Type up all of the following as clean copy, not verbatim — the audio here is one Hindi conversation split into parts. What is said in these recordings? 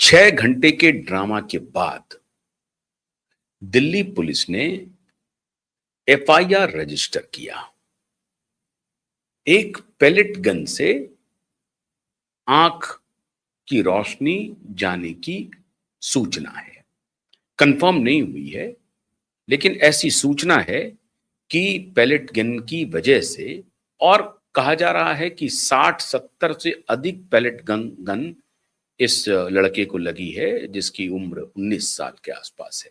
6 घंटे के ड्रामा के बाद दिल्ली पुलिस ने एफआईआर रजिस्टर किया। एक पेलेट गन से आंख की रोशनी जाने की सूचना है। कंफर्म नहीं हुई है, लेकिन ऐसी सूचना है कि पेलेट गन की वजह से, और कहा जा रहा है कि 60-70 से अधिक पेलेट गन इस लड़के को लगी है, जिसकी उम्र 19 साल के आसपास है।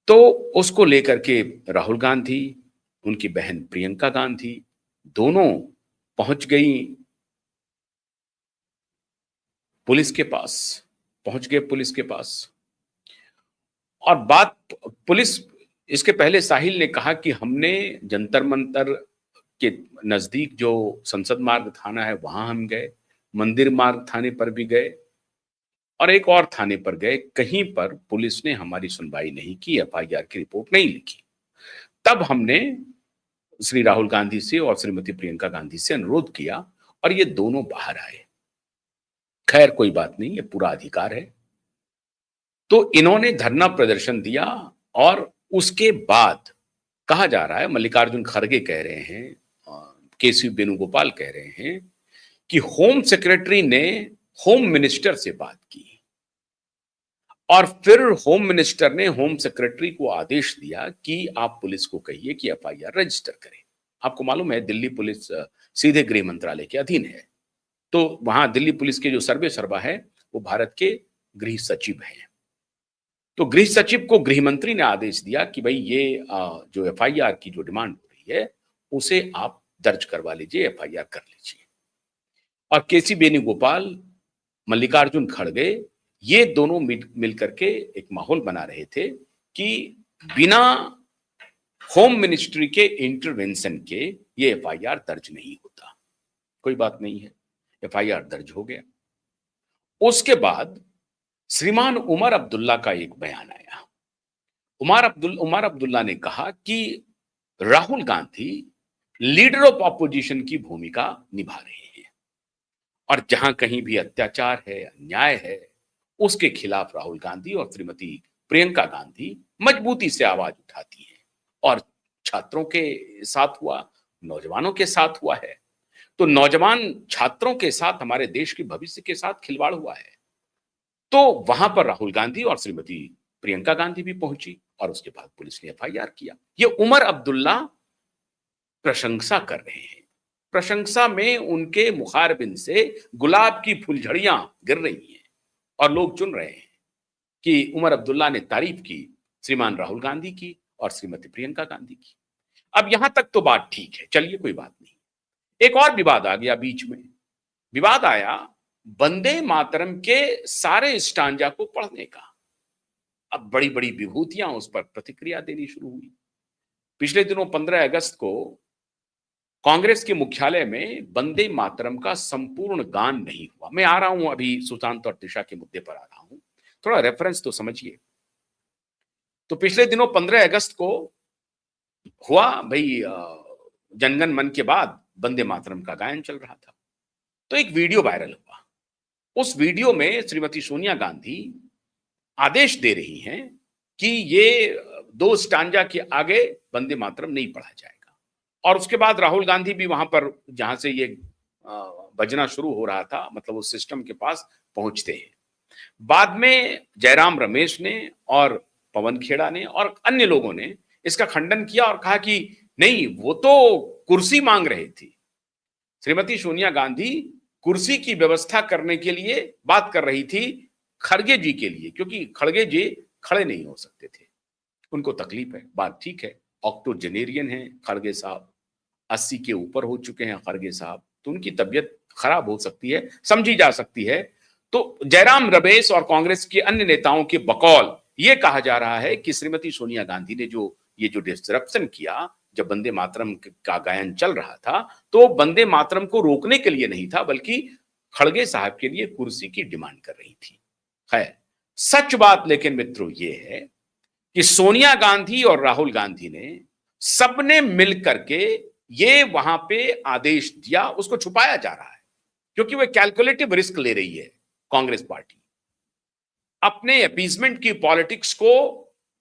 तो उसको लेकर के राहुल गांधी, उनकी बहन प्रियंका गांधी दोनों पहुंच गई पुलिस के पास, पहुंच गए पुलिस के पास। और बात पुलिस, इसके पहले साहिल ने कहा कि हमने जंतर मंतर के नजदीक जो संसद मार्ग थाना है वहां हम गए, मंदिर मार्ग थाने पर भी गए और एक और थाने पर गए। कहीं पर पुलिस ने हमारी सुनवाई नहीं की, एफआईआर की रिपोर्ट नहीं लिखी। तब हमने श्री राहुल गांधी से और श्रीमती प्रियंका गांधी से अनुरोध किया और ये दोनों बाहर आए। खैर कोई बात नहीं, ये पूरा अधिकार है। तो इन्होंने धरना प्रदर्शन दिया और उसके बाद कहा जा रहा है, मल्लिकार्जुन खड़गे कह रहे हैं, केसी वेणुगोपाल कह रहे हैं कि होम सेक्रेटरी ने होम मिनिस्टर से बात की और फिर होम मिनिस्टर ने होम सेक्रेटरी को आदेश दिया कि आप पुलिस को कहिए कि एफआईआर रजिस्टर करें। आपको मालूम है दिल्ली पुलिस सीधे गृह मंत्रालय के अधीन है, तो वहां दिल्ली पुलिस के जो सर्वे सर्वा है वो भारत के गृह सचिव हैं। तो गृह सचिव को गृह मंत्री ने आदेश दिया कि भाई ये जो एफआईआर की जो डिमांड हो रही है उसे आप दर्ज करवा लीजिए, एफआईआर कर लीजिए। और केसी वेणुगोपाल, मल्लिकार्जुन खड़गे, ये दोनों मिलकर के एक माहौल बना रहे थे कि बिना होम मिनिस्ट्री के इंटरवेंशन के ये एफआईआर दर्ज नहीं होता। कोई बात नहीं है, एफआईआर दर्ज हो गया। उसके बाद श्रीमान उमर अब्दुल्ला का एक बयान आया। उमर अब्दुल्ला ने कहा कि Rahul Gandhi leader of opposition की भूमिका निभा रहे हैं और जहां कहीं भी अत्याचार है, अन्याय है, उसके खिलाफ राहुल गांधी और श्रीमती प्रियंका गांधी मजबूती से आवाज उठाती हैं। और छात्रों के साथ हुआ, नौजवानों के साथ हुआ है, तो नौजवान छात्रों के साथ, हमारे देश के भविष्य के साथ खिलवाड़ हुआ है। तो वहां पर राहुल गांधी और श्रीमती प्रियंका गांधी भी पहुंची और उसके बाद पुलिस ने एफआईआर किया। ये उमर अब्दुल्ला प्रशंसा कर रहे हैं, प्रशंसा में उनके मुखारबिन से गुलाब की फुलझड़ियां गिर रही हैं और लोग चुन रहे हैं कि उमर अब्दुल्ला ने तारीफ की श्रीमान राहुल गांधी की और श्रीमती प्रियंका गांधी की। अब यहां तक तो बात ठीक है, चलिए कोई बात नहीं। एक और विवाद आ गया बीच में। विवाद आया वंदे मातरम के सारे स्टांजा को पढ़ने का। अब बड़ी बड़ी विभूतियां उस पर प्रतिक्रिया देनी शुरू हुई। पिछले दिनों 15 अगस्त को कांग्रेस के मुख्यालय में वंदे मातरम का संपूर्ण गान नहीं हुआ। मैं आ रहा हूं, अभी सुशांत और दिशा के मुद्दे पर आ रहा हूं, थोड़ा रेफरेंस तो समझिए। तो पिछले दिनों 15 अगस्त को हुआ भाई, जनगण मन के बाद वंदे मातरम का गायन चल रहा था, तो एक वीडियो वायरल हुआ। उस वीडियो में श्रीमती सोनिया गांधी आदेश दे रही हैं कि ये 2 स्टांजा के आगे वंदे मातरम नहीं पढ़ा जाएगा। और उसके बाद राहुल गांधी भी वहां पर, जहां से ये बजना शुरू हो रहा था, मतलब उस सिस्टम के पास पहुंचते हैं। बाद में जयराम रमेश ने और पवन खेड़ा ने और अन्य लोगों ने इसका खंडन किया और कहा कि नहीं, वो तो कुर्सी मांग रहे थे। श्रीमती सोनिया गांधी कुर्सी की व्यवस्था करने के लिए बात कर रही थी खड़गे जी के लिए, क्योंकि खड़गे जी खड़े नहीं हो सकते थे, उनको तकलीफ है। बात ठीक है, ऑक्टोजेनेरियन है खड़गे साहब, 80 के ऊपर हो चुके हैं खड़गे साहब, तो उनकी तबीयत खराब हो सकती है, समझी जा सकती है। तो जयराम रमेश और कांग्रेस के अन्य नेताओं के बकौल ये कहा जा रहा है कि श्रीमती सोनिया गांधी ने ये जो डिस्ट्रप्शन किया, जब वंदे मातरम का गायन चल रहा था, तो वंदे मातरम को रोकने के लिए नहीं था, बल्कि खड़गे साहब के लिए कुर्सी की डिमांड कर रही थी। है सच बात लेकिन मित्रों ये है कि सोनिया गांधी और राहुल गांधी ने सबने मिल करके ये वहां पे आदेश दिया, उसको छुपाया जा रहा है क्योंकि वह कैलकुलेटिव रिस्क ले रही है कांग्रेस पार्टी अपने अपीजमेंट की पॉलिटिक्स को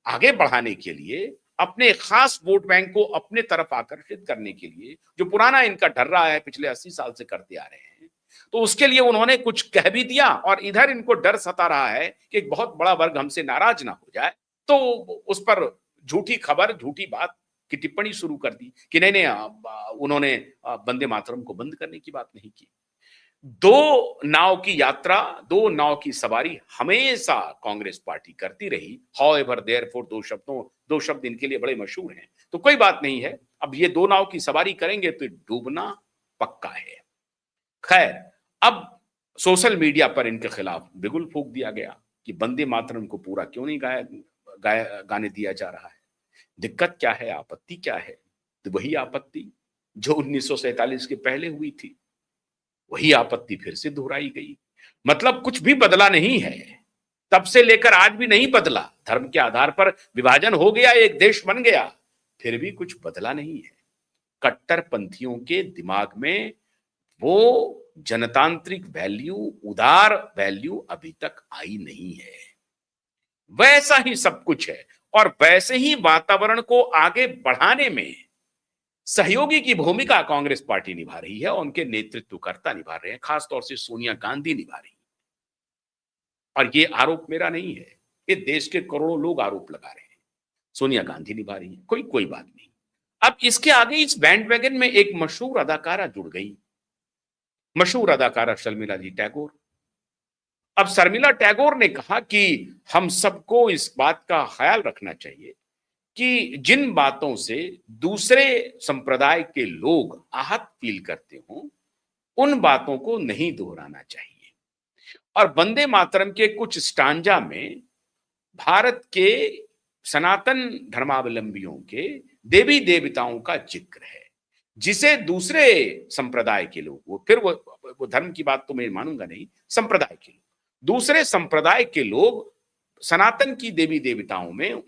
आगे बढ़ाने के लिए, अपने खास वोट बैंक को अपने तरफ आकर्षित करने के लिए, जो पुराना इनका डर रहा है पिछले 80 साल से करते आ रहे हैं, तो उसके लिए उन्होंने कुछ कह भी दिया और इधर इनको डर सता रहा है कि एक बहुत बड़ा वर्ग हमसे नाराज ना हो जाए, तो उस पर झूठी खबर, झूठी बात की टिप्पणी शुरू कर दी कि नहीं नहीं, उन्होंने वंदे मातरम को बंद करने की बात नहीं की। दो नाव की यात्रा, दो नाव की सवारी हमेशा कांग्रेस पार्टी करती रही। हाउएवर देयरफॉर, दो शब्द इनके लिए बड़े मशहूर हैं, तो कोई बात नहीं है। अब ये दो नाव की सवारी करेंगे तो डूबना पक्का है। खैर, अब सोशल मीडिया पर इनके खिलाफ बिगुल फूंक दिया गया कि वंदे मातरम को पूरा क्यों नहीं गाने दिया जा रहा है, दिक्कत क्या है, आपत्ति क्या है। तो वही आपत्ति जो 1947 के पहले हुई थी, वही आपत्ति फिर से दोहराई गई। मतलब कुछ भी बदला नहीं है, तब से लेकर आज भी नहीं बदला। धर्म के आधार पर विभाजन हो गया, एक देश बन गया, फिर भी कुछ बदला नहीं है। कट्टरपंथियों के दिमाग में वो जनतांत्रिक वैल्यू, उदार वैल्यू अभी तक आई नहीं है। वैसा ही सब कुछ है और वैसे ही वातावरण को आगे बढ़ाने में सहयोगी की भूमिका कांग्रेस पार्टी निभा रही है और उनके नेतृत्वकर्ता निभा रहे हैं, खासतौर से सोनिया गांधी निभा रही है। और ये आरोप मेरा नहीं है, ये देश के करोड़ों लोग आरोप लगा रहे हैं। सोनिया गांधी निभा रही है, कोई बात नहीं। अब इसके आगे इस बैंडवैगन में एक मशहूर अदाकारा जुड़ गई, मशहूर अदाकारा शर्मिला जी टैगोर। अब शर्मिला टैगोर ने कहा कि हम सबको इस बात का ख्याल रखना चाहिए कि जिन बातों से दूसरे संप्रदाय के लोग आहत फील करते हों, उन बातों को नहीं दोहराना चाहिए। और वंदे मातरम के कुछ स्टांजा में भारत के सनातन धर्मावलंबियों के देवी देवताओं का जिक्र है, जिसे दूसरे संप्रदाय के लोग, फिर वो धर्म की बात तो मैं मानूंगा नहीं, संप्रदाय के लोग, दूसरे संप्रदाय के लोग सनातन की देवी देवताओं में